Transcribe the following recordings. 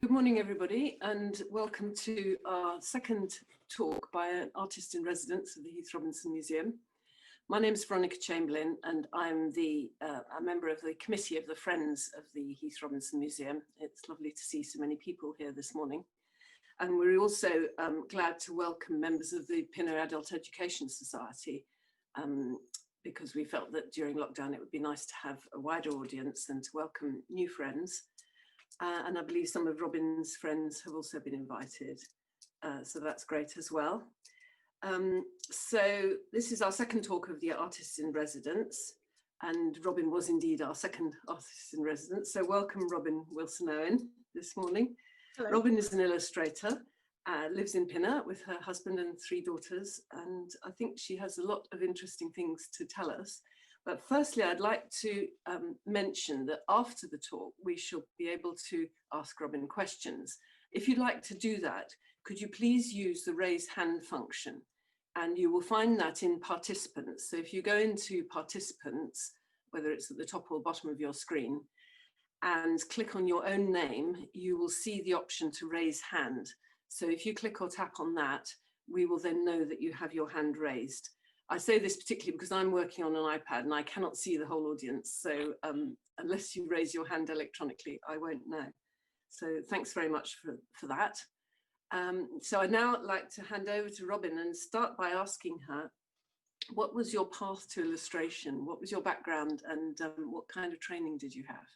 Good morning, everybody, and welcome to our second talk by an artist in residence of the Heath Robinson Museum. My name is Veronica Chamberlain, and I'm a member of the committee of the Friends of the Heath Robinson Museum. It's lovely to see so many people here this morning. And we're also glad to welcome members of the Pinner Adult Education Society, because we felt that during lockdown it would be nice to have a wider audience and to welcome new friends. And I believe some of Robyn's friends have also been invited, so that's great as well. So this is our second talk of the Artists in Residence, and Robyn was indeed our second artist in residence. So welcome, Robyn Wilson-Owen, this morning. Hello. Robyn is an illustrator, lives in Pinner with her husband and 3 daughters, and I think she has a lot of interesting things to tell us. But firstly, I'd like to mention that after the talk, we shall be able to ask Robyn questions. If you'd like to do that, could you please use the raise hand function? And you will find that in participants. So if you go into participants, whether it's at the top or bottom of your screen, and click on your own name, you will see the option to raise hand. So if you click or tap on that, we will then know that you have your hand raised. I say this particularly because I'm working on an iPad and I cannot see the whole audience. So unless you raise your hand electronically, I won't know. So thanks very much for that. So I'd now like to hand over to Robyn and start by asking her, what was your path to illustration? What was your background, and what kind of training did you have?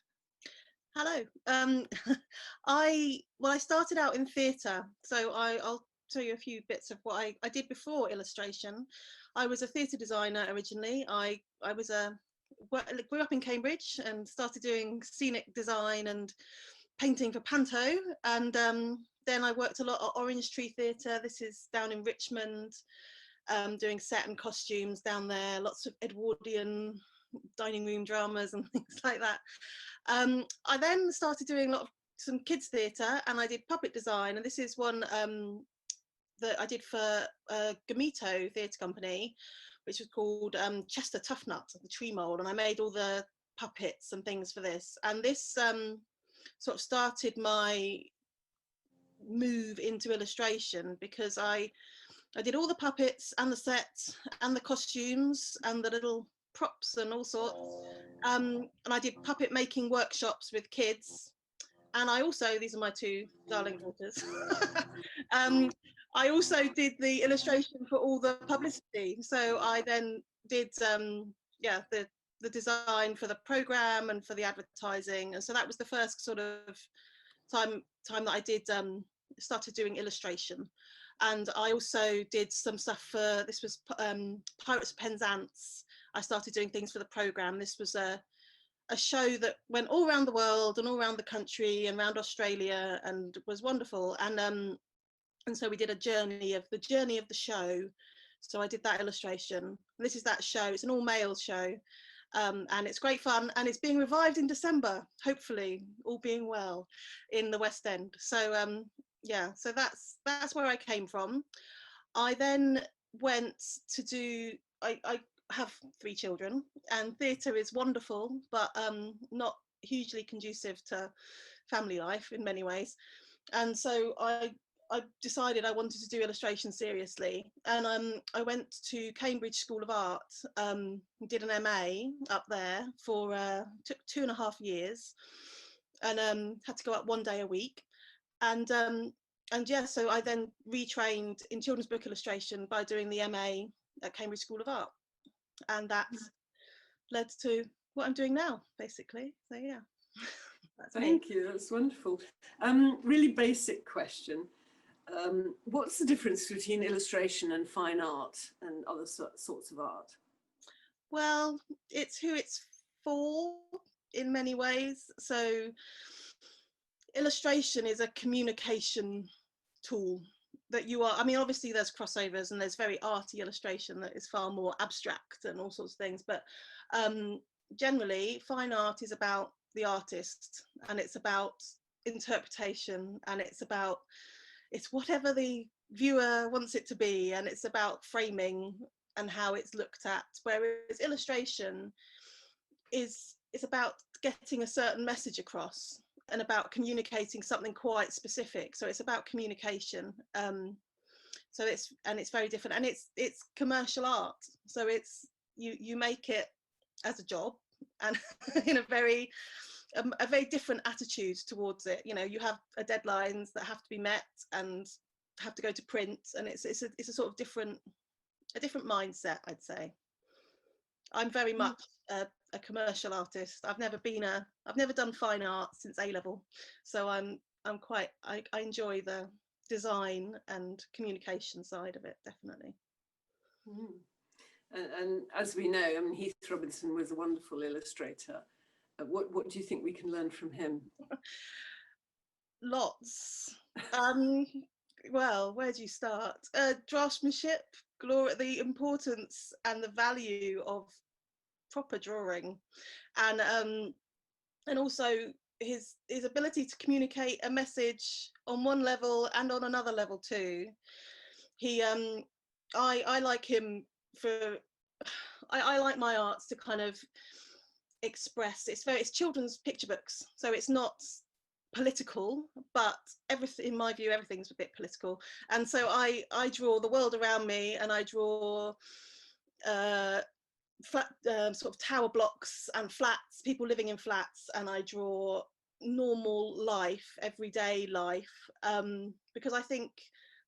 Hello. I started out in theatre, so I'll tell you a few bits of what I did before illustration. I was a theatre designer originally. I grew up in Cambridge and started doing scenic design and painting for Panto, and then I worked a lot at Orange Tree Theatre. This is down in Richmond, doing set and costumes down there, lots of Edwardian dining room dramas and things like that. I then started doing some kids theatre, and I did puppet design, and this is one that I did for Gamito Theatre Company, which was called Chester Toughnut, the tree mold, and I made all the puppets and things for this. And this sort of started my move into illustration, because I did all the puppets and the sets and the costumes and the little props and all sorts. And I did puppet making workshops with kids. And I also, these are my 2 darling daughters. I also did the illustration for all the publicity. So I then did, the design for the programme and for the advertising. And so that was the first sort of time that I did, started doing illustration. And I also did some stuff for, this was Pirates of Penzance. I started doing things for the programme. This was a show that went all around the world and all around the country and around Australia, and was wonderful. And so we did a journey of the show. So I did that illustration. And this is that show. It's an all-male show, and it's great fun. And it's being revived in December, hopefully, all being well, in the West End. So yeah, so that's where I came from. I then went to do. I have 3 children, and theatre is wonderful, but not hugely conducive to family life in many ways. And so I decided I wanted to do illustration seriously, and I went to Cambridge School of Art, did an MA up there for took 2.5 years, and had to go up 1 day a week, and yeah, so I then retrained in children's book illustration by doing the MA at Cambridge School of Art, and that led to what I'm doing now, basically. So yeah. Thank you, that's wonderful. Really basic question. What's the difference between illustration and fine art and other sorts of art? Well, it's who it's for in many ways. So illustration is a communication tool that you are, I mean, obviously there's crossovers and there's very arty illustration that is far more abstract and all sorts of things, but generally fine art is about the artist, and it's about interpretation, and it's whatever the viewer wants it to be, and it's about framing and how it's looked at, whereas illustration is about getting a certain message across. and about communicating something quite specific. So it's about communication. So it's very different, and it's commercial art. So it's you make it as a job, and in a very different attitude towards it. You know, you have deadlines that have to be met and have to go to print, and it's a sort of different mindset, I'd say. I'm very much a commercial artist. I've never done fine art since A level, so I enjoy the design and communication side of it, definitely. And as we know, I mean, Heath Robinson was a wonderful illustrator. What do you think we can learn from him? Lots. Well, where do you start? Draftsmanship, the importance and the value of proper drawing, and also his ability to communicate a message on one level and on another level too. He I like him for I like my arts to kind of express, it's children's picture books, so it's not political, but everything, in my view, everything's a bit political, and so I draw the world around me, and I draw flat, sort of tower blocks and flats, people living in flats, and I draw normal life, everyday life, because I think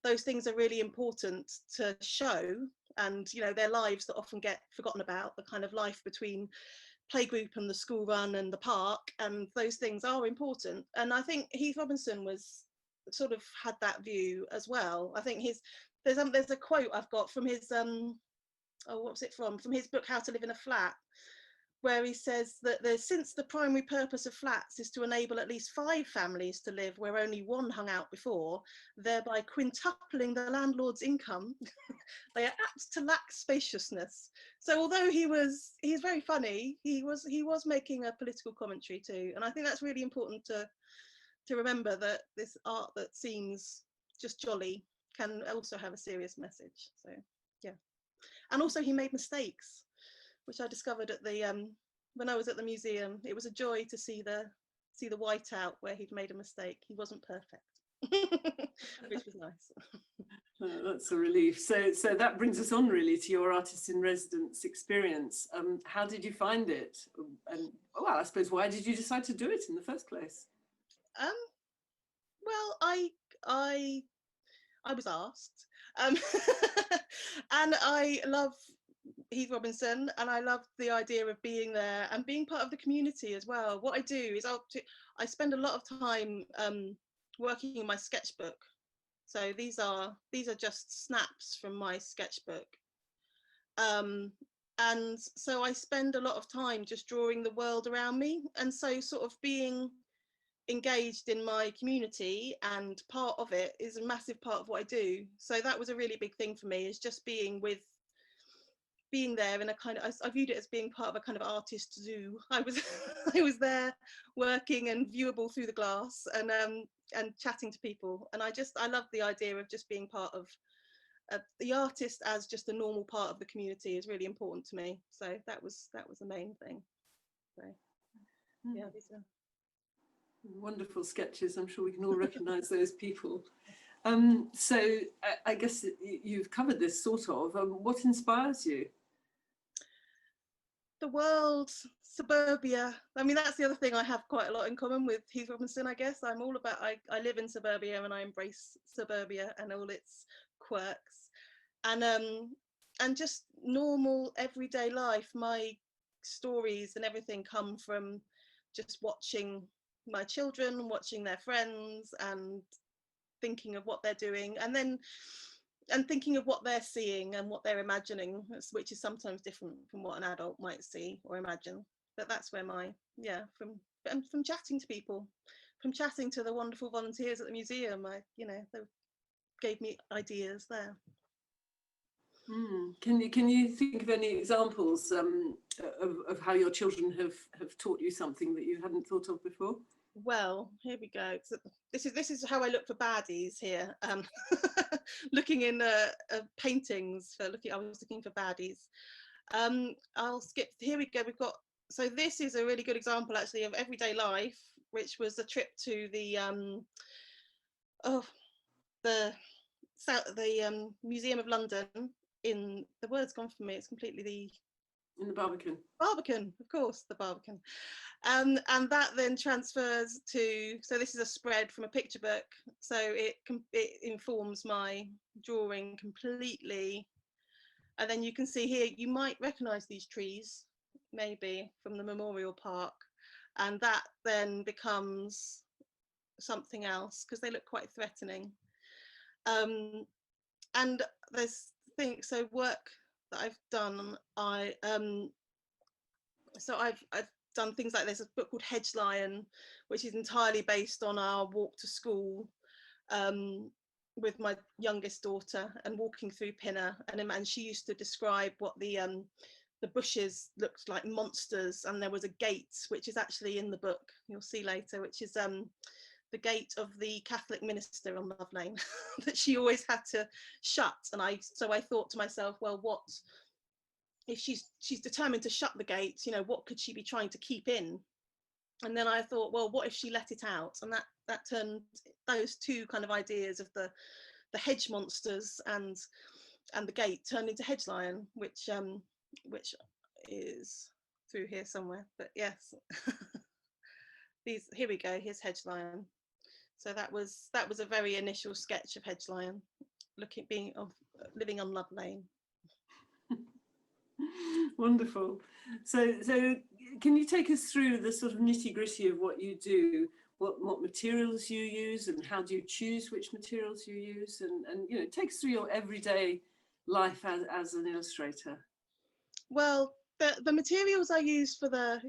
those things are really important to show, and you know, their lives that often get forgotten about, the kind of life between playgroup and the school run and the park, and those things are important. And I think Heath Robinson was sort of had that view as well. I think there's a quote I've got from his what was it from his book How to Live in a Flat, where he says that since the primary purpose of flats is to enable at least 5 families to live where only one hung out before, thereby quintupling the landlord's income, they are apt to lack spaciousness. So although he's very funny, he was making a political commentary too, and I think that's really important to remember, that this art that seems just jolly can also have a serious message. So yeah, and also he made mistakes, which I discovered at the when I was at the museum. It was a joy to see the whiteout where he'd made a mistake. He wasn't perfect, which was nice. That's a relief. So that brings us on really to your artist in residence experience. How did you find it? And well, I suppose, why did you decide to do it in the first place? Well, I was asked, and I love Heath Robinson, and I love the idea of being there and being part of the community as well. What I do is I spend a lot of time working in my sketchbook. So these are just snaps from my sketchbook, and so I spend a lot of time just drawing the world around me, and so sort of being engaged in my community, and part of it is a massive part of what I do. So that was a really big thing for me, is just being there in a kind of, I viewed it as being part of a kind of artist zoo. I was there working and viewable through the glass, and chatting to people, and I love the idea of just being part of the artist as just a normal part of the community is really important to me. So that was the main thing. So yeah, these are wonderful sketches. I'm sure we can all recognise those people. So I guess you've covered this sort of. What inspires you? The world, suburbia. I mean, that's the other thing I have quite a lot in common with Heath Robinson, I guess. I'm all about, I live in suburbia, and I embrace suburbia and all its quirks, and just normal everyday life. My stories and everything come from just watching my children, watching their friends, and thinking of what they're doing, and thinking of what they're seeing and what they're imagining, which is sometimes different from what an adult might see or imagine. But that's where from chatting to people, from chatting to the wonderful volunteers at the museum, they gave me ideas there. Can you think of any examples of how your children have taught you something that you hadn't thought of before? Well, here we go. So this is how I look for baddies here. Looking in paintings I was looking for baddies. I'll skip. Here we go. So this is a really good example actually of everyday life. which was a trip to the Museum of London in, the word's gone from me, it's completely In the Barbican. Barbican, of course, the Barbican. And that then transfers to, so this is a spread from a picture book, so it informs my drawing completely. And then you can see here, you might recognise these trees, maybe from the Memorial Park, and that then becomes something else because they look quite threatening. And there's things, so work that I've done, so I've done things like there's a book called Hedge Lion, which is entirely based on our walk to school with my youngest daughter and walking through Pinner, and she used to describe what the bushes looked like monsters, and there was a gate which is actually in the book, you'll see later, which is the gate of the Catholic minister on Love Lane that she always had to shut. And so I thought to myself, well, what if she's determined to shut the gate, you know, what could she be trying to keep in? And then I thought, well, what if she let it out? And that turned, those two kind of ideas of the hedge monsters and the gate turned into Hedge Lion, which is through here somewhere, but yes. Here we go, here's Hedge Lion. So that was a very initial sketch of Hedge Lion, living on Love Lane. Wonderful. So can you take us through the sort of nitty-gritty of what you do, what materials you use, and how do you choose which materials you use, and you know, take us through your everyday life as an illustrator? Well, the materials I use for the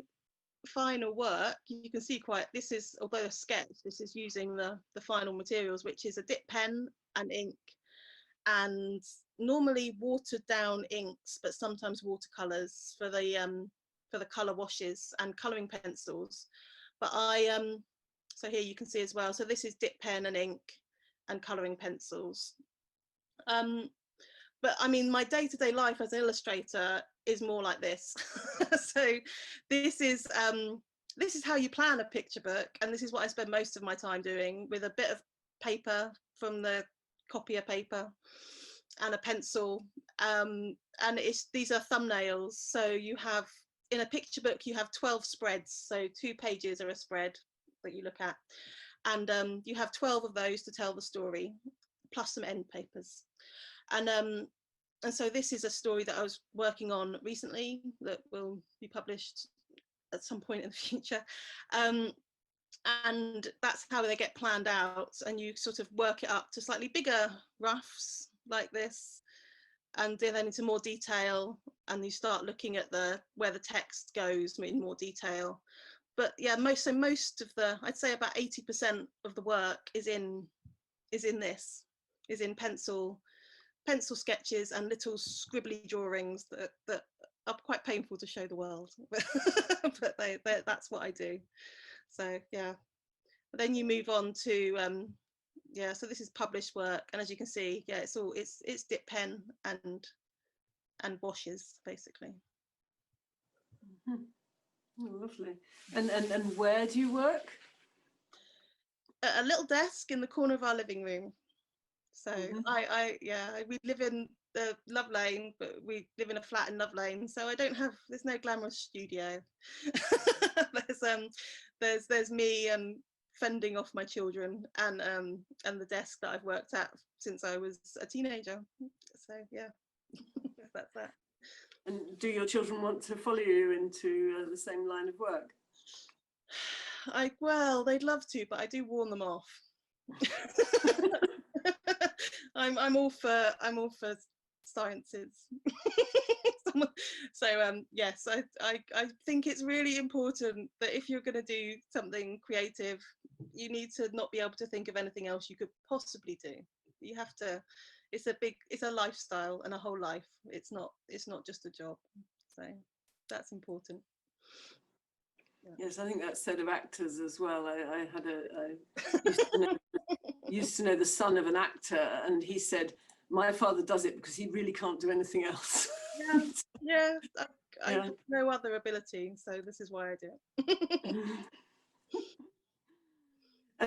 final work, you can see this is, although a sketch, this is using the final materials, which is a dip pen and ink, and normally watered down inks, but sometimes watercolors for the color washes and coloring pencils. But so here you can see as well, so this is dip pen and ink and coloring pencils. But I mean, my day-to-day life as an illustrator is more like this. So this is how you plan a picture book, and this is what I spend most of my time doing, with a bit of paper from the copier paper and a pencil, and these are thumbnails. So you have, in a picture book, you have 12 spreads, so 2 pages are a spread that you look at, and you have 12 of those to tell the story, plus some end papers. And so this is a story that I was working on recently that will be published at some point in the future. And that's how they get planned out, and you sort of work it up to slightly bigger roughs like this, and then into more detail, and you start looking at where the text goes in more detail. But yeah, most of the, I'd say about 80% of the work is in pencil sketches and little scribbly drawings that are quite painful to show the world, but that's what I do. So yeah, but then you move on to yeah, so this is published work, and as you can see, yeah, it's dip pen and washes basically. Mm-hmm. Oh, lovely. And where do you work? At a little desk in the corner of our living room. So mm-hmm. We live in the Love Lane, but we live in a flat in Love Lane, so there's no glamorous studio. There's me and fending off my children, and the desk that I've worked at since I was a teenager. So yeah, that's that. And do your children want to follow you into the same line of work? Well, they'd love to, but I do warn them off. I'm all for sciences. So yes, I think it's really important that if you're going to do something creative, you need to not be able to think of anything else you could possibly do. You have to, it's a lifestyle and a whole life. It's not just a job. So that's important. Yeah. Yes, I think that's said of actors as well. I used to know the son of an actor, and he said, my father does it because he really can't do anything else. Yeah, I have no other ability, so this is why I do it.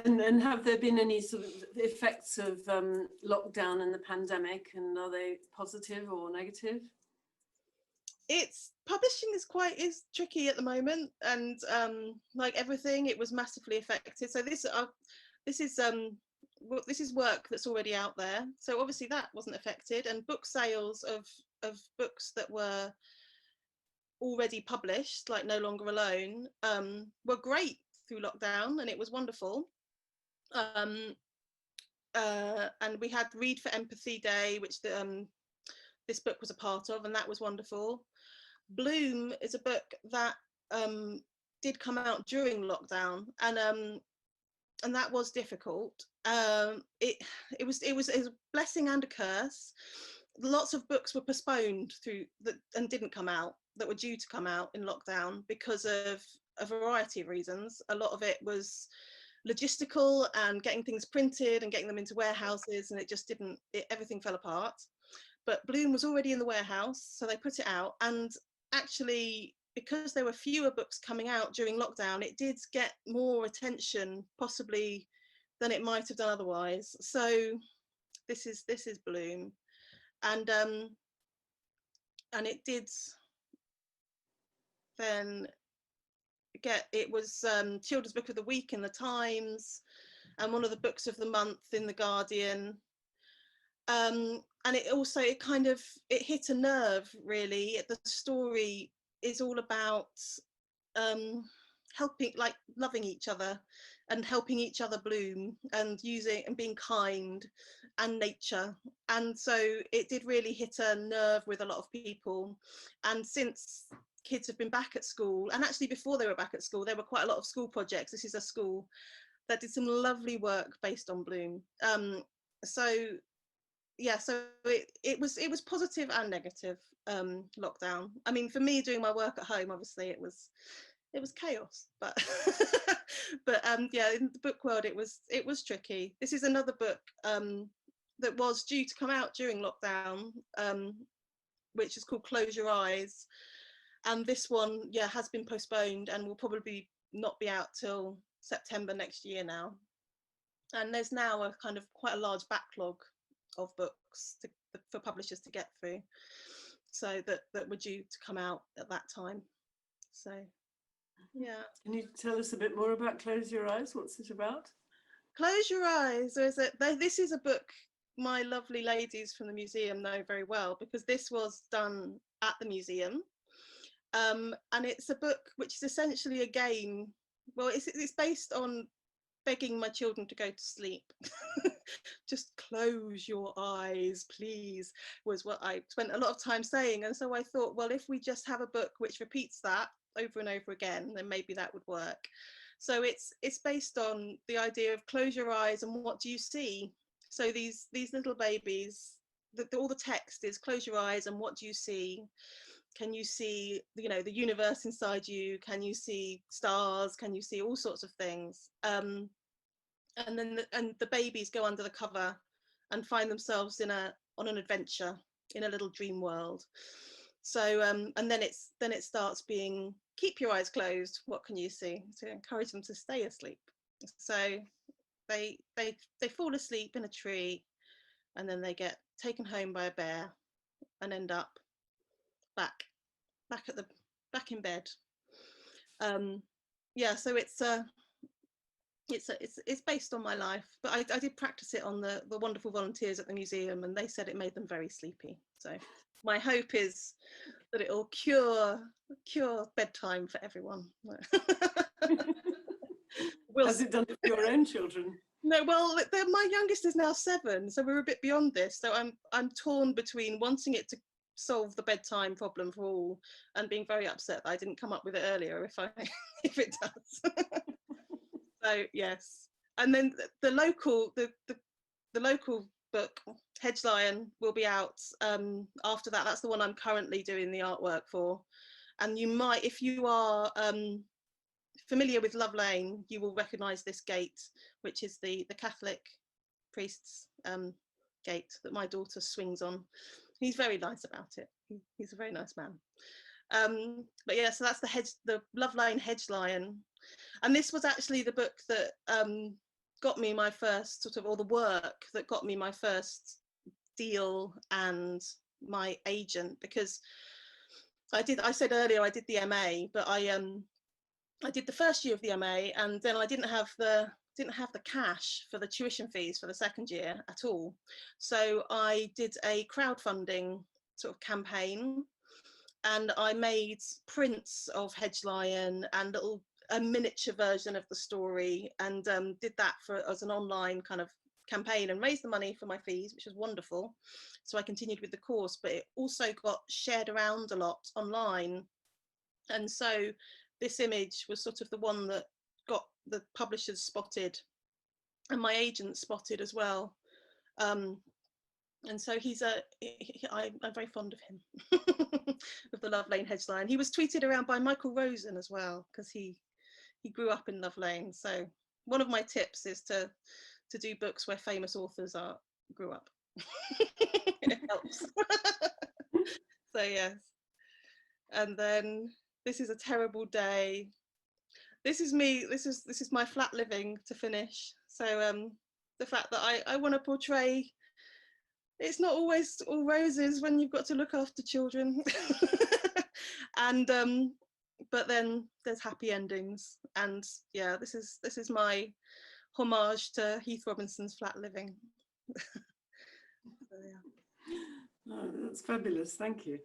And have there been any sort of effects of lockdown and the pandemic, and are they positive or negative? It's publishing is tricky at the moment, and like everything, it was massively affected. So this is work that's already out there, so obviously that wasn't affected, and book sales of books that were already published, like No Longer Alone, were great through lockdown, and it was wonderful. And we had Read for Empathy Day, which this book was a part of, and that was wonderful. Bloom is a book that did come out during lockdown, and that was difficult. It was a blessing and a curse. Lots of books were postponed and didn't come out, that were due to come out in lockdown because of a variety of reasons. A lot of it was logistical and getting things printed and getting them into warehouses, and it just didn't, everything fell apart. But Bloom was already in the warehouse, so they put it out, and actually, because there were fewer books coming out during lockdown, it did get more attention possibly than it might have done otherwise. So this is Bloom, and it did then it was Children's Book of the Week in the Times, and one of the books of the month in the Guardian. And it hit a nerve, really. The story is all about helping, like loving each other and helping each other bloom, and using and being kind, and nature. And so it did really hit a nerve with a lot of people. And since kids have been back at school, and actually before they were back at school, there were quite a lot of school projects. This is a school that did some lovely work based on Bloom. So it was positive and negative, lockdown. I mean, for me, doing my work at home, obviously it was chaos, but yeah, in the book world it was tricky. This is another book that was due to come out during lockdown, which is called Close Your Eyes, and this one has been postponed and will probably not be out till September next year now. And there's now a kind of quite a large backlog of books for publishers to get through, so that were due to come out at that time. So yeah. Can you tell us a bit more about Close Your Eyes? What's it about? Close Your Eyes. This is a book my lovely ladies from the museum know very well, because this was done at the museum, and it's a book which is essentially a game. Well, it's based on begging my children to go to sleep. Just close your eyes, please, was what I spent a lot of time saying. And so I thought, well, if we just have a book which repeats that over and over again, then maybe that would work. So it's based on the idea of close your eyes and what do you see? So these little babies, all the text is close your eyes and what do you see? Can you see, the universe inside you? Can you see stars? Can you see all sorts of things? And then the babies go under the cover and find themselves on an adventure in a little dream world. So and then it starts being, keep your eyes closed, what can you see? To encourage them to stay asleep. So they fall asleep in a tree, and then they get taken home by a bear and end up back in bed. So it's based on my life, but I did practice it on the wonderful volunteers at the museum, and they said it made them very sleepy. So my hope is that it'll cure bedtime for everyone. Has it done it for your own children? No, well, my youngest is now 7, so we're a bit beyond this. So I'm torn between wanting it to solve the bedtime problem for all and being very upset that I didn't come up with it earlier if it does. So yes, and then the local book Hedge Lion will be out after that. That's the one I'm currently doing the artwork for, and you might, if you are familiar with Love Lane, you will recognise this gate, which is the Catholic priest's gate that my daughter swings on. He's very nice about it. He's a very nice man. But yeah, so that's the Love Lane Hedge Lion. And this was actually the book that got me my first sort of, or the work that got me my first deal and my agent, because I said earlier I did the MA, but I did the first year of the MA, and then I didn't have the cash for the tuition fees for the second year at all. So I did a crowdfunding sort of campaign, and I made prints of Hedge Lion and a miniature version of the story, and did that as an online kind of campaign, and raised the money for my fees, which was wonderful. So I continued with the course, but it also got shared around a lot online. And so this image was sort of the one that got the publishers spotted, and my agent spotted as well. And so I'm very fond of him, of the Love Lane Hedge Lion. He was tweeted around by Michael Rosen as well, because he grew up in Love Lane. So one of my tips is to do books where famous authors grew up. It helps. So yes. And then This Is a Terrible Day. This is me. This is my flat living to finish. So the fact that I want to portray, it's not always all roses when you've got to look after children. And but then there's happy endings. And yeah, this is my homage to Heath Robinson's flat living. So, yeah. Oh, that's fabulous, thank you.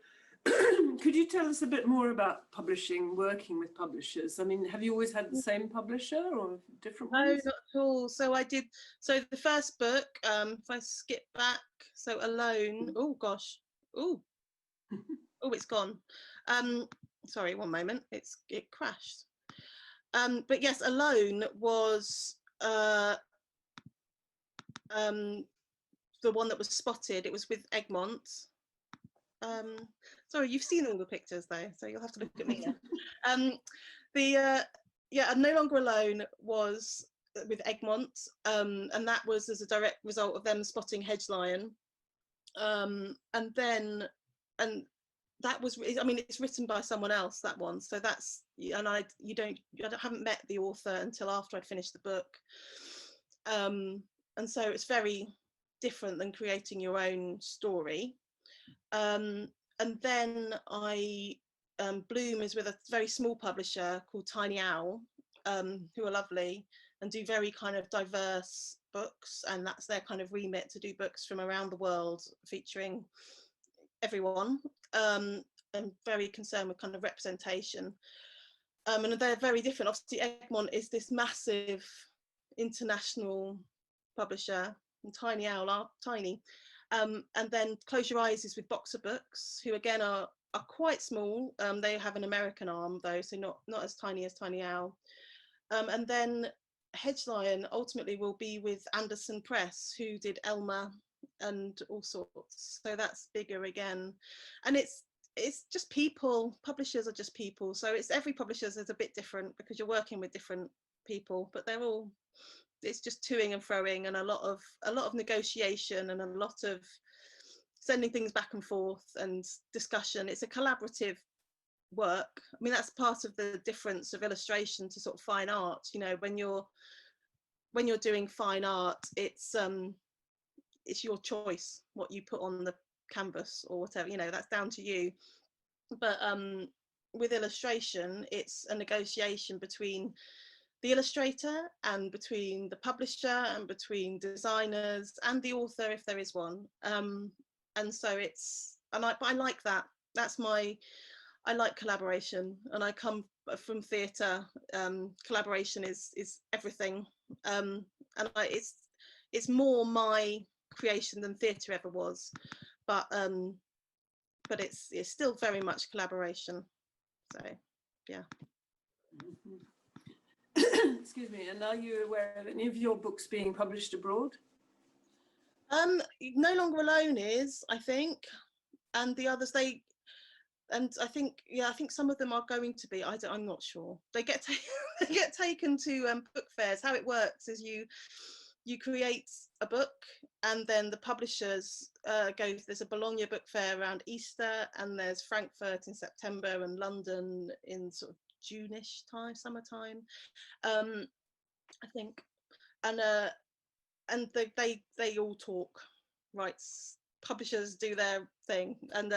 Could you tell us a bit more about publishing, working with publishers? I mean, have you always had the same publisher or different ones? No, not at all. So the first book, if I skip back, so Alone, oh gosh, oh, it's gone. Sorry, one moment, it crashed. But yes, Alone was the one that was spotted. It was with Egmont. Sorry, you've seen all the pictures though, so you'll have to look at me now. Yeah, No Longer Alone was with Egmont, and that was as a direct result of them spotting Hedge Lion. And that was, I mean, it's written by someone else, that one. So that's, and I haven't met the author until after I'd finished the book. And so it's very different than creating your own story. And then Bloom is with a very small publisher called Tiny Owl, who are lovely and do very kind of diverse books, and that's their kind of remit, to do books from around the world featuring everyone, and very concerned with kind of representation. And they're very different. Obviously Egmont is this massive international publisher, and Tiny Owl are tiny. And then Close Your Eyes is with Boxer Books, who again are quite small. They have an American arm though, so not as tiny as Tiny Owl. And then Hedge Lion ultimately will be with Anderson Press, who did Elmer and all sorts. So that's bigger again. And it's just people. Publishers are just people. So it's every publisher is a bit different because you're working with different people, but they're all, it's just toing and froing, and a lot of negotiation, and a lot of sending things back and forth and discussion. It's a collaborative work. I mean, that's part of the difference of illustration to sort of fine art. You know, when you're doing fine art, it's your choice what you put on the canvas or whatever, you know, that's down to you. But with illustration, it's a negotiation between the illustrator and between the publisher and between designers and the author, if there is one. And so I like that. I like collaboration, and I come from theatre. Collaboration is everything, and it's more my creation than theatre ever was, but it's still very much collaboration. So yeah. Excuse me, and are you aware of any of your books being published abroad? No Longer Alone is, I think, and the others, and I think some of them are going to be. I'm not sure. They get taken to book fairs. How it works is you create a book, and then the publishers there's a Bologna book fair around Easter, and there's Frankfurt in September, and London in sort of June-ish time, summertime, I think. they all talk, rights publishers do their thing, and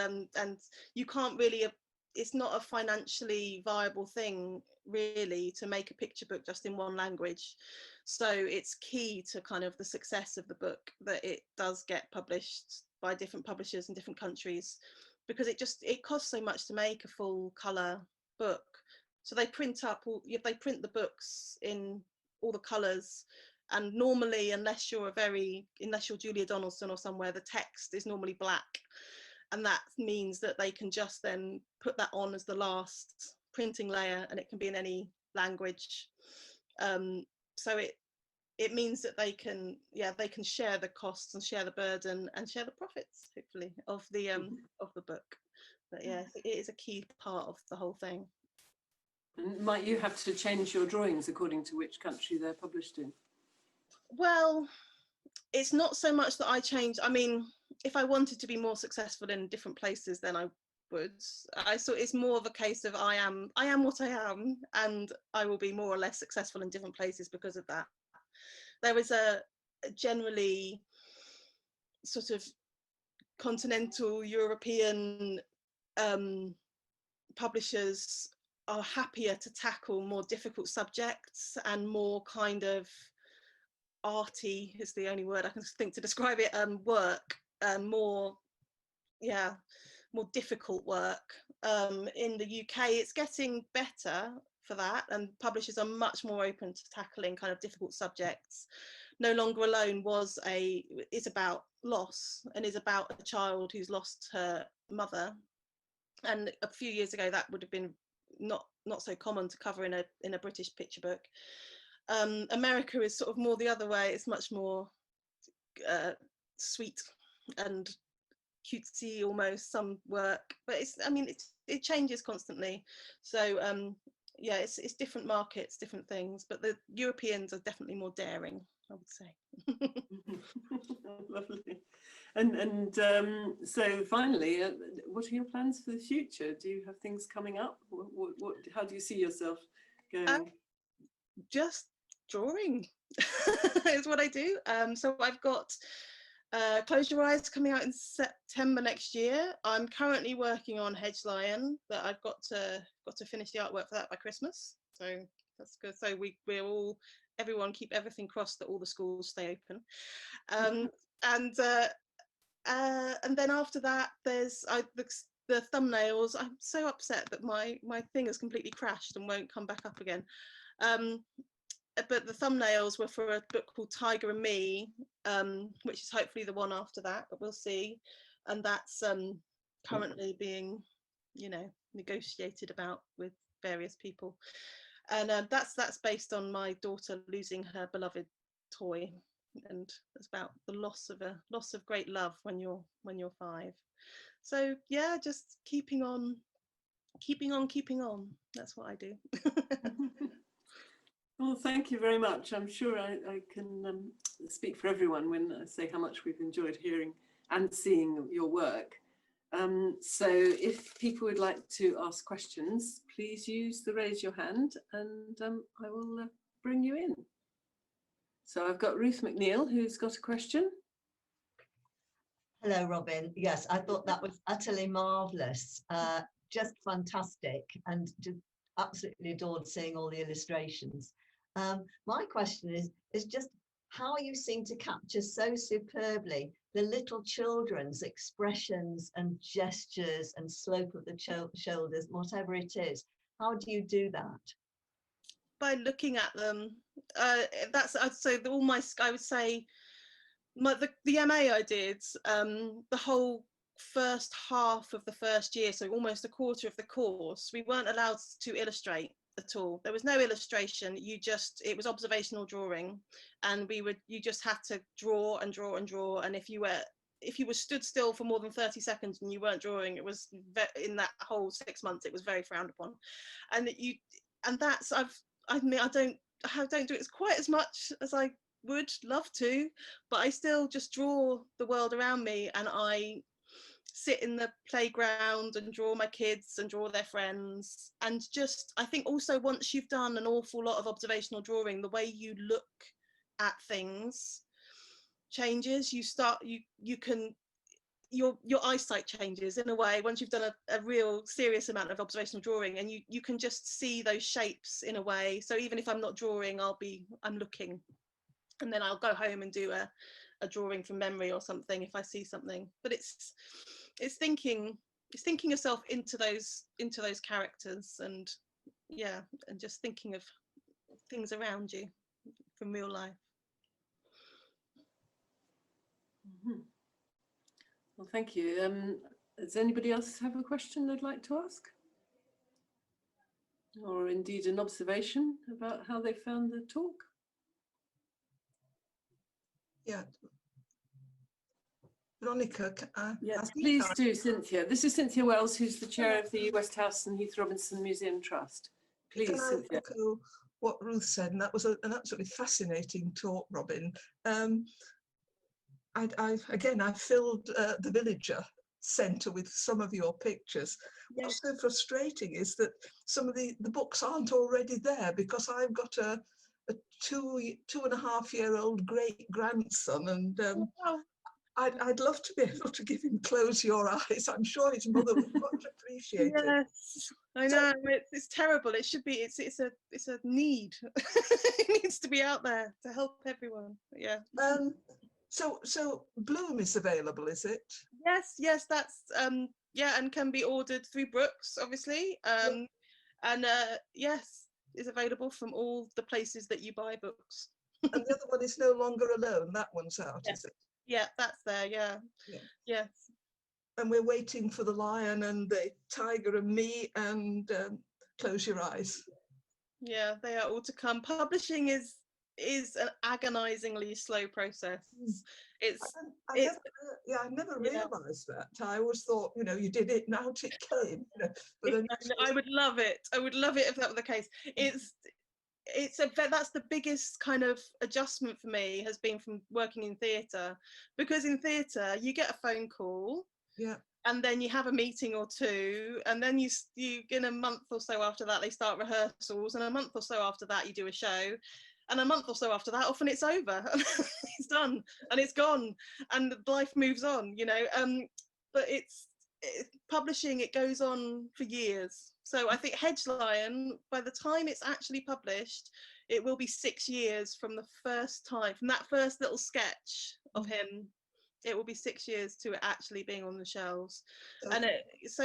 you can't really, it's not a financially viable thing really to make a picture book just in one language. So it's key to kind of the success of the book that it does get published by different publishers in different countries, because it costs so much to make a full colour book. So they print the books in all the colours, and normally, unless you're Julia Donaldson or somewhere, the text is normally black, and that means that they can just then put that on as the last printing layer, and it can be in any language. So it means that they can share the costs and share the burden and share the profits, hopefully, of the book. But yeah, it is a key part of the whole thing. And might you have to change your drawings according to which country they're published in? Well, it's not so much that I change. I mean, if I wanted to be more successful in different places, then I would. It's more of a case of I am what I am, and I will be more or less successful in different places because of that. There is a generally sort of continental European publishers are happier to tackle more difficult subjects and more kind of arty is the only word I can think to describe it, work, more difficult work. In the UK it's getting better for that, and publishers are much more open to tackling kind of difficult subjects. No Longer Alone is about loss, and is about a child who's lost her mother, and a few years ago that would have been not so common to cover in a British picture book. America is sort of more the other way. It's much more sweet and cutesy almost, some work, but it changes constantly. So yeah, it's different markets, different things, but the Europeans are definitely more daring, I would say. Lovely. And so finally, what are your plans for the future? Do you have things coming up? How do you see yourself going? Just drawing is what I do. So I've got Close Your Eyes coming out in September next year. I'm currently working on Hedge Lion, that I've got to finish the artwork for that by Christmas. So that's good. So everyone keep everything crossed that all the schools stay open. And then after that, there's the thumbnails. I'm so upset that my thing has completely crashed and won't come back up again. But the thumbnails were for a book called Tiger and Me, which is hopefully the one after that, but we'll see. And that's currently being, negotiated about with various people. And that's based on my daughter losing her beloved toy, and it's about the loss of great love when you're 5. So yeah, just keeping on. That's what I do. Well, thank you very much. I'm sure I can speak for everyone when I say how much we've enjoyed hearing and seeing your work. So if people would like to ask questions, please use the raise your hand, and I will bring you in. So I've got Ruth McNeil, who's got a question. Hello, Robyn. Yes, I thought that was utterly marvellous, just fantastic, and just absolutely adored seeing all the illustrations. My question is just how you seem to capture so superbly the little children's expressions and gestures and slope of the shoulders, whatever it is. How do you do that? By looking at them. I'd say I would say the MA I did, the whole first half of the first year, so almost a quarter of the course, we weren't allowed to illustrate at all. There was no illustration. It was observational drawing, and you just had to draw and draw and draw. And if you were stood still for more than 30 seconds and you weren't drawing, it was in that whole 6 months, it was very frowned upon. And that's I don't do it quite as much as I would love to, but I still just draw the world around me, and I sit in the playground and draw my kids and draw their friends. And just, I think also once you've done an awful lot of observational drawing, the way you look at things changes. Your eyesight changes in a way once you've done a real serious amount of observational drawing, and you can just see those shapes in a way. So even if I'm not drawing, I'm looking, and then I'll go home and do a drawing from memory or something if I see something. But it's thinking yourself into those characters, and yeah, and just thinking of things around you from real life. Mm-hmm. Well, thank you. Does anybody else have a question they'd like to ask? Or indeed an observation about how they found the talk? Yeah. Veronica, Yes, please do, Cynthia. This is Cynthia Wells, who's the chair of the West House and Heath Robinson Museum Trust. Please, can I Cynthia. echo what Ruth said? And that was an absolutely fascinating talk, Robyn. I filled the Villager Centre with some of your pictures. Yes. What's so frustrating is that some of the books aren't already there, because I've got a 2.5-year-old great grandson, and Wow. I'd love to be able to give him Close Your Eyes. I'm sure his mother would much appreciate it. Yes, I know. It's terrible. It should be. It's a need. It needs to be out there to help everyone. Yeah. So Bloom is available, is it? Yes, that's yeah, and can be ordered through Brooks, obviously. And yes, is available from all the places that you buy books. And the other one is No Longer Alone. That one's out, is it? Yeah, that's there. Yeah. Yes. And we're waiting for The Lion and the Tiger and Me and Close Your Eyes. Yeah, they are all to come. Publishing is an agonizingly slow process. I never realised that. I always thought, you did it and out it came. But then I would love it. I would love it if that were the case. That's the biggest kind of adjustment for me, has been from working in theatre, because in theatre you get a phone call, and then you have a meeting or two, and then you in a month or so after that they start rehearsals, and a month or so after that you do a show, and a month or so after that often it's over. It's done and it's gone and life moves on, but it's publishing, it goes on for years. So I think Hedge Lion, by the time it's actually published, it will be 6 years from the first time, from that first little sketch of him. It will be 6 years to it actually being on the shelves. And it's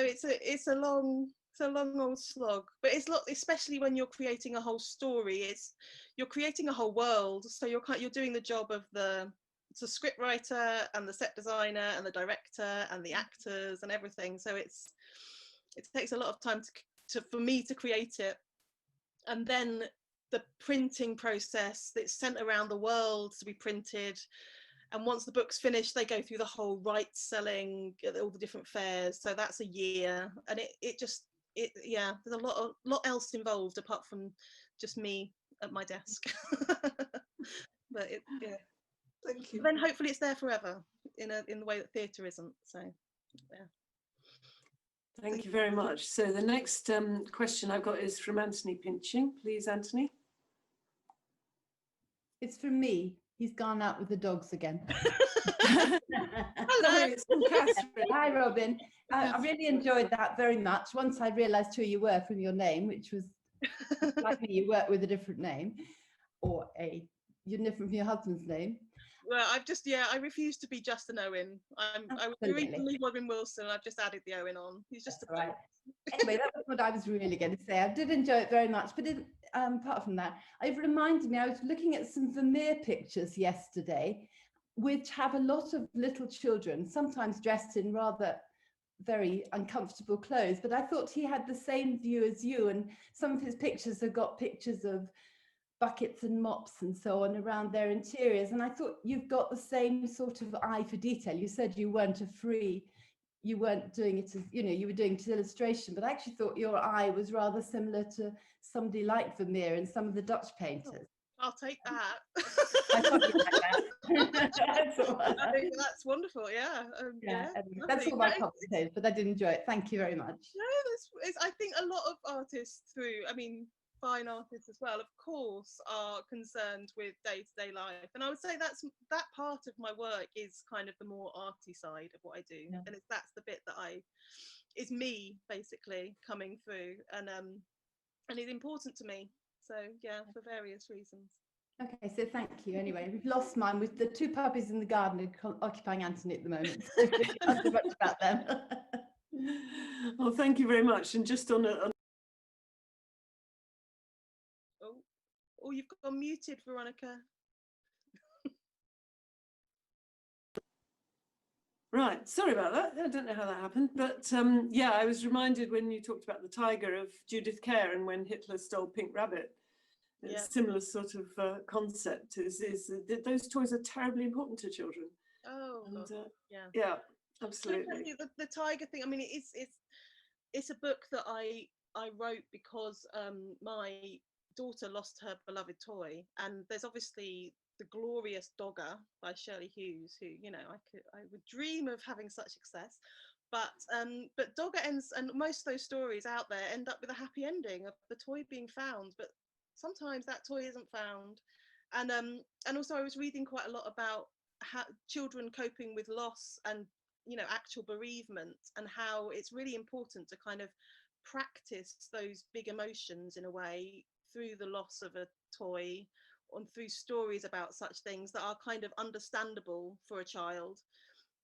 a long old slog, but especially when you're creating a whole story, you're creating a whole world. So you're doing the job of the script writer and the set designer and the director and the actors and everything. So it takes a lot of time for me to create it, and then the printing process that's sent around the world to be printed. And once the book's finished, they go through the whole rights selling at all the different fairs. So that's a year, and there's a lot else involved apart from just me at my desk. But Thank you. then hopefully it's there forever in the way that theatre isn't. So yeah. Thank you very much. So the next question I've got is from Anthony Pinching. Please, Anthony. It's from me. He's gone out with the dogs again. Hello. It's from Catherine. Hi, Robyn. I really enjoyed that very much. Once I realised who you were from your name, which was like me, you work with a different name, or you're different from your husband's name. Well, I refuse to be just an Owen. I was originally Robyn Wilson, and I've just added the Owen on. He's just a right. Anyway, that was what I was really going to say. I did enjoy it very much, but apart from that, it reminded me, I was looking at some Vermeer pictures yesterday, which have a lot of little children, sometimes dressed in rather very uncomfortable clothes, but I thought he had the same view as you, and some of his pictures have got pictures of buckets and mops and so on around their interiors, and I thought you've got the same sort of eye for detail. You said you weren't you weren't doing it as, you were doing it as illustration, but I actually thought your eye was rather similar to somebody like Vermeer and some of the Dutch painters. I'll take that. I thought you'd like that. I think that's wonderful. Yeah. That's all my comments, but I did enjoy it. Thank you very much. Yeah, I think a lot of artists fine artists as well, of course, are concerned with day-to-day life, and I would say that part of my work is kind of the more arty side of what I do, Yeah. and that's the bit that is me basically coming through, and it's important to me. So yeah, for various reasons. Okay, so thank you. Anyway, we've lost mine with the 2 puppies in the garden occupying Anthony at the moment. So we can't do much about them. Well, thank you very much. And just on Oh, you've gone muted, Veronica. right, sorry about that. I don't know how that happened, but yeah, I was reminded when you talked about the tiger of Judith Kerr and when Hitler stole Pink Rabbit. It's Yeah. a similar sort of concept is that those toys are terribly important to children. Oh, And, yeah, absolutely. the tiger thing. I mean, it's a book that I wrote because my daughter lost her beloved toy, and there's obviously The Glorious Dogger by Shirley Hughes, who, you know, I would dream of having such success, but Dogger ends, and most of those stories out there end up with a happy ending of the toy being found, but sometimes that toy isn't found, and also I was reading quite a lot about how children coping with loss and, you know, actual bereavement, and how it's really important to kind of practice those big emotions in a way through the loss of a toy, and through stories about such things that are kind of understandable for a child,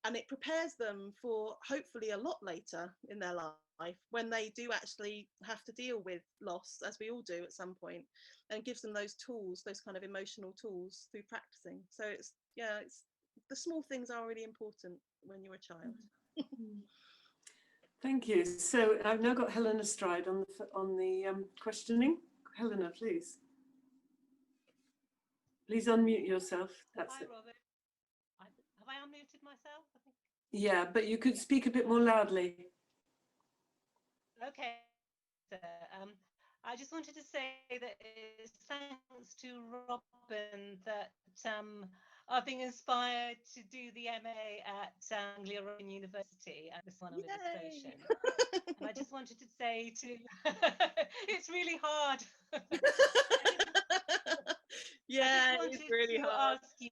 and it prepares them for hopefully a lot later in their life when they do actually have to deal with loss, as we all do at some point, and gives them those tools, those kind of emotional tools through practicing. So it's the small things are really important when you're a child. Thank you. So I've now got Helena Stride on the questioning. Helena, please. Please unmute yourself. That's Hi, it. Robyn. Have I unmuted myself? I think. Yeah, but you could speak a bit more loudly. Okay. I just wanted to say that it's thanks to Robyn that I've been inspired to do the MA at Anglia Robyn University at this one on illustration. And I just wanted to say it's really hard. Yeah, it's really hard. Ask you,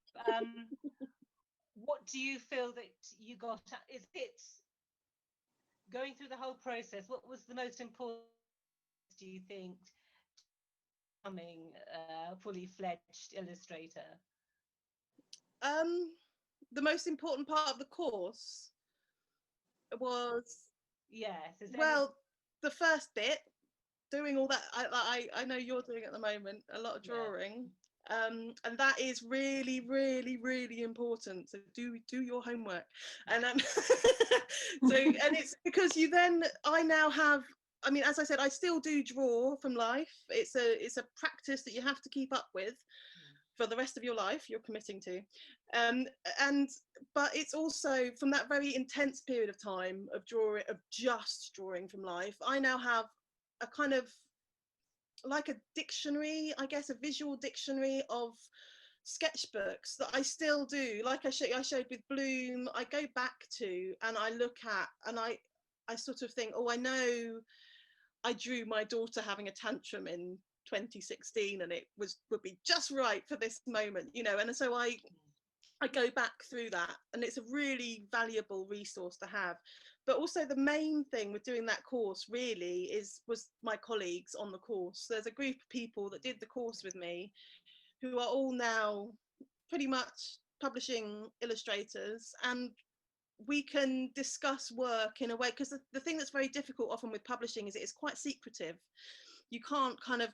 what do you feel that you got? Is it going through the whole process? What was the most important, do you think, becoming a fully fledged illustrator? The most important part of the course was, yes, well, the first bit, doing all that I know you're doing at the moment, a lot of drawing. Yeah. And that is really, really, really important. So do your homework. And so, and it's because I now have, I mean, as I said, I still do draw from life. It's a practice that you have to keep up with for the rest of your life, you're committing to. But it's also from that very intense period of time of just drawing from life, I now have a kind of like a dictionary, I guess, a visual dictionary of sketchbooks that I still do. Like I showed with Bloom, I go back to and I look at, and I sort of think, oh, I know I drew my daughter having a tantrum in 2016 and it would be just right for this moment, you know. And so I go back through that, and it's a really valuable resource to have. But also the main thing with doing that course really was my colleagues on the course. There's a group of people that did the course with me who are all now pretty much publishing illustrators, and we can discuss work in a way, because the thing that's very difficult often with publishing is it's quite secretive. You can't kind of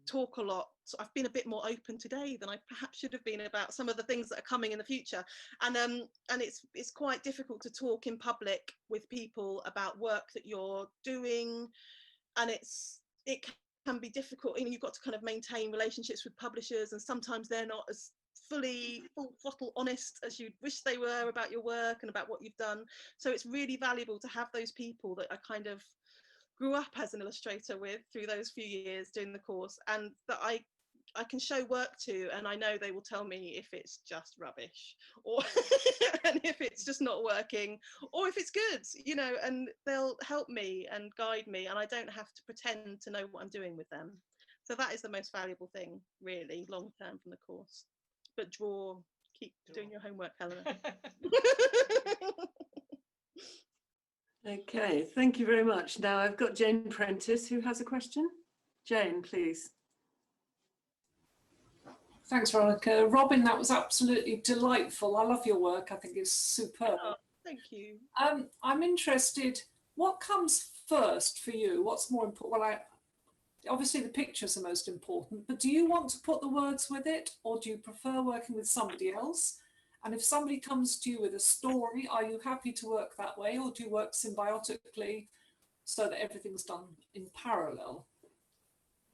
talk a lot. So I've been a bit more open today than I perhaps should have been about some of the things that are coming in the future, and it's quite difficult to talk in public with people about work that you're doing, and it can be difficult. You know, you've got to kind of maintain relationships with publishers, and sometimes they're not as full throttle honest as you'd wish they were about your work and about what you've done. So it's really valuable to have those people that I kind of grew up as an illustrator with through those few years doing the course, and that I can show work to, and I know they will tell me if it's just rubbish, or and if it's just not working, or if it's good, you know, and they'll help me and guide me, and I don't have to pretend to know what I'm doing with them. So that is the most valuable thing, really, long term from the course. But keep doing your homework, Helena. Okay, thank you very much. Now I've got Jane Prentice who has a question. Jane, please. Thanks, Veronica. Robyn, that was absolutely delightful. I love your work. I think it's superb. Oh, thank you. I'm interested, what comes first for you? What's more important? Well, obviously the pictures are most important, but do you want to put the words with it, or do you prefer working with somebody else? And if somebody comes to you with a story, are you happy to work that way, or do you work symbiotically so that everything's done in parallel?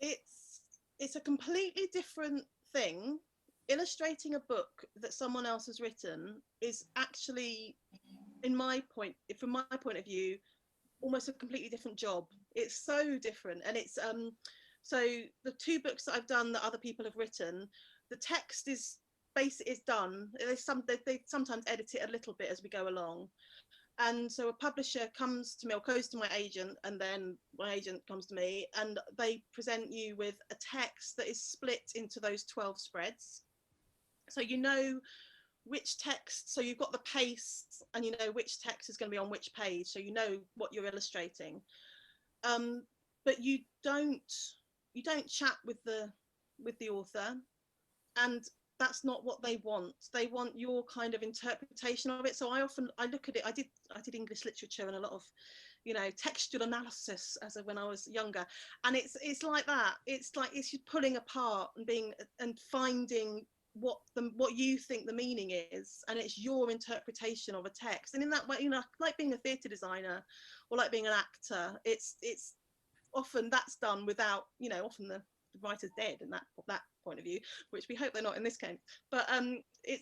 It's a completely different thing. Illustrating a book that someone else has written is actually, from my point of view, almost a completely different job. It's so different. And it's so the two books that I've done that other people have written, the text is done. They sometimes edit it a little bit as we go along. And so a publisher comes to me or goes to my agent, and then my agent comes to me, and they present you with a text that is split into those 12 spreads. So you know which text, so you've got the pace, and you know which text is going to be on which page, so you know what you're illustrating. But you don't chat with the author, and that's not what they want. They want your kind of interpretation of it. So I look at it. I did English literature and a lot of, textual analysis when I was younger, and it's like that. It's like it's pulling apart and finding what you think the meaning is, and it's your interpretation of a text. And in that way, like being a theatre designer or like being an actor, it's often that's done without, often the writer's dead in that point of view, which we hope they're not in this case, but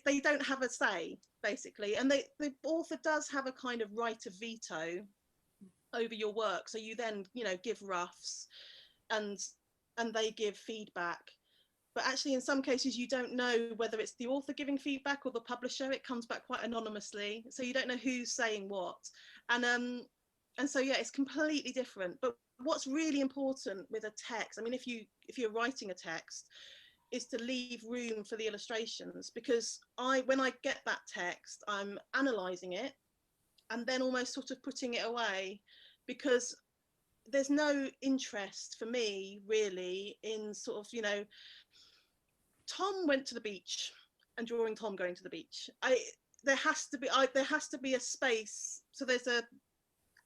they don't have a say, basically, and the author does have a kind of right of veto over your work. So you then give roughs, and they give feedback, but actually in some cases you don't know whether it's the author giving feedback or the publisher. It comes back quite anonymously, so you don't know who's saying what, and so yeah, it's completely different. But what's really important with a text, I mean, if you're writing a text, is to leave room for the illustrations, because when I get that text, I'm analysing it and then almost sort of putting it away, because there's no interest for me really in sort of, Tom went to the beach and drawing Tom going to the beach. There has to be a space. So there's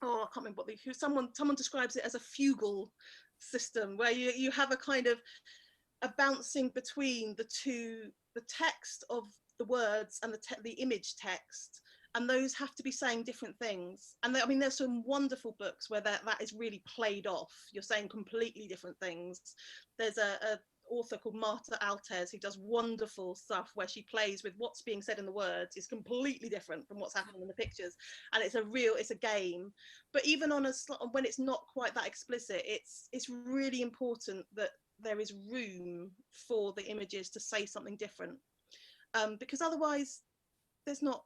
I can't remember someone describes it as a fugal system, where you have a kind of a bouncing between the text of the words and the image text, and those have to be saying different things. And I mean, there's some wonderful books where that is really played off. You're saying completely different things. There's a author called Marta Altez who does wonderful stuff where she plays with what's being said in the words is completely different from what's happening in the pictures, and it's a game. But even when it's not quite that explicit, it's really important that there is room for the images to say something different, because otherwise there's not,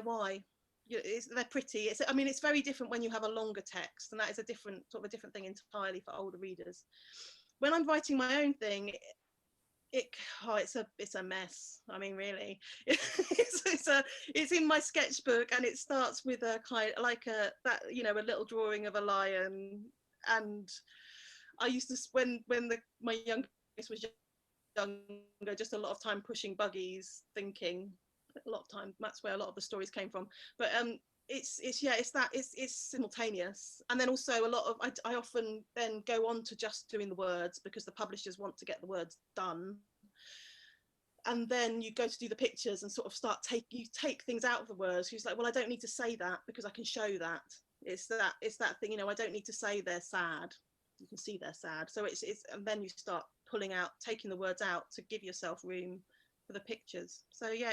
why. They're pretty. It's very different when you have a longer text, and that is a different thing entirely for older readers. When I'm writing my own thing, it's a mess. I mean, really, it's in my sketchbook, and it starts with a kind of like a little drawing of a lion. And I used to, when my youngest was younger, just a lot of time pushing buggies, thinking. A lot of time, that's where a lot of the stories came from. But it's simultaneous. And then also I often then go on to just doing the words, because the publishers want to get the words done. And then you go to do the pictures and sort of you take things out of the words. Who's like, well, I don't need to say that because I can show that. It's that thing, I don't need to say they're sad. You can see they're sad. So it's and then you start taking the words out to give yourself room for the pictures. So yeah,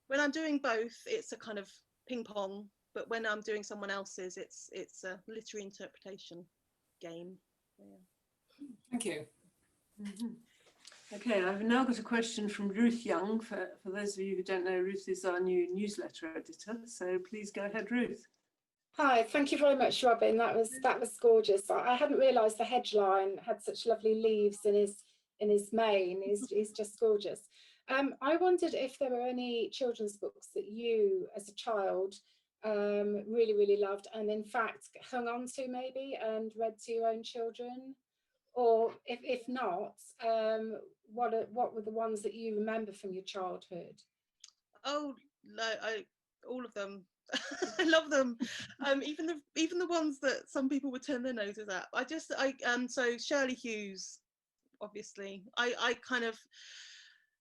when I'm doing both, it's a kind of ping pong, but when I'm doing someone else's, it's a literary interpretation game. Yeah. Thank you. Mm-hmm. Okay, I've now got a question from Ruth Young. For those of you who don't know, Ruth is our new newsletter editor. So please go ahead, Ruth. Hi, thank you very much, Robyn. That was gorgeous. I hadn't realised the hedgeline had such lovely leaves in his mane. He's just gorgeous. I wondered if there were any children's books that you, as a child, really loved, and in fact hung on to maybe and read to your own children, or if not, what were the ones that you remember from your childhood? Oh, no, all of them. I love them. Even the ones that some people would turn their noses at. So Shirley Hughes, obviously. I kind of,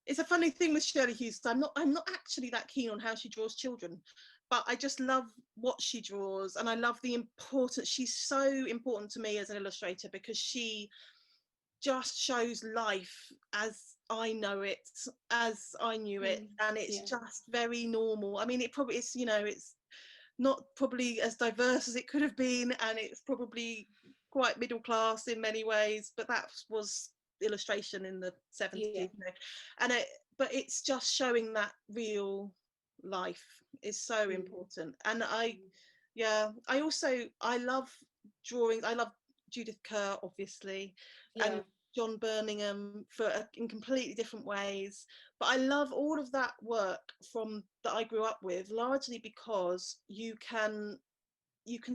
it's a funny thing with Shirley Hughes. I'm not actually that keen on how she draws children, but I just love what she draws, and I love the importance. She's so important to me as an illustrator because she just shows life as I know it, as I knew it, and it's just very normal. I mean, it probably is, you know, it's not probably as diverse as it could have been, and it's probably quite middle class in many ways, but that was illustration in the 70s, you know, but it's just showing that real life is so important. And I love drawing. I love Judith Kerr, obviously, and John Birmingham in completely different ways. But I love all of that work that I grew up with, largely because you can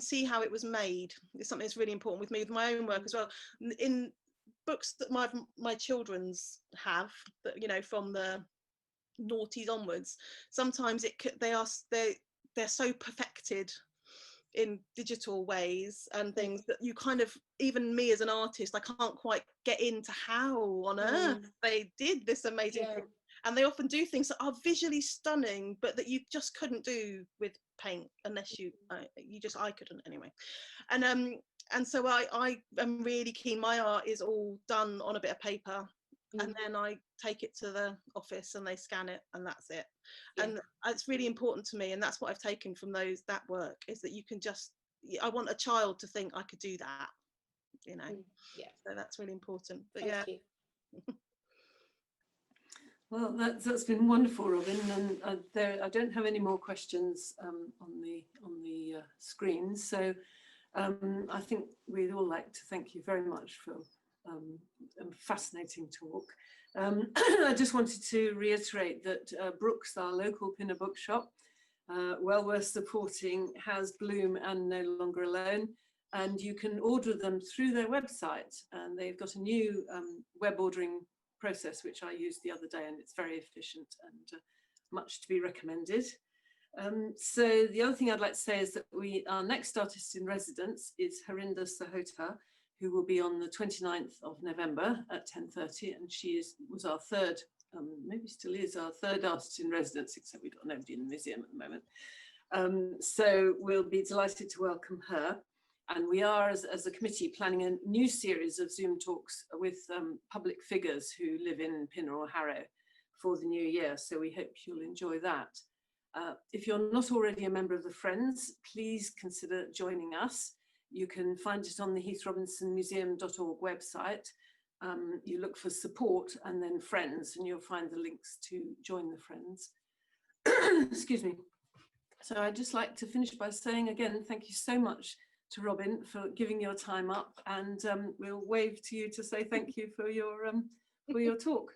see how it was made. It's something that's really important with me, with my own work as well. In books that my children's have, that, you know, from the noughties onwards, sometimes they're so perfected in digital ways and things that you kind of, even me as an artist, I can't quite get into how on earth they did this amazing thing. And they often do things that are visually stunning, but that you just couldn't do with paint unless I couldn't anyway. And so I am really keen. My art is all done on a bit of paper, and then I take it to the office and they scan it, and that's it. And it's really important to me, and that's what I've taken from that work, is that you can just, I want a child to think I could do that, you know. So that's really important. But Thank you. Well, that's been wonderful, Robyn, and I don't have any more questions on the screen. So I think we'd all like to thank you very much for a fascinating talk. I just wanted to reiterate that Brooks, our local pinner bookshop, well worth supporting, has Bloom and No Longer Alone, and you can order them through their website, and they've got a new web ordering process which I used the other day, and it's very efficient and much to be recommended. So the other thing I'd like to say is that our next artist in residence is Harinder Sahota, who will be on the 29th of November at 10:30, and she was our third, maybe still is our third artist in residence, except we've got nobody in the museum at the moment. So we'll be delighted to welcome her. And we are, as a committee, planning a new series of Zoom talks with public figures who live in Pinner or Harrow for the new year. So we hope you'll enjoy that. If you're not already a member of the Friends, please consider joining us. You can find it on the heathrobinsonmuseum.org website. You look for support and then Friends, and you'll find the links to join the Friends. Excuse me. So I'd just like to finish by saying again, thank you so much to Robyn for giving your time up, and we'll wave to you to say thank you for your talk.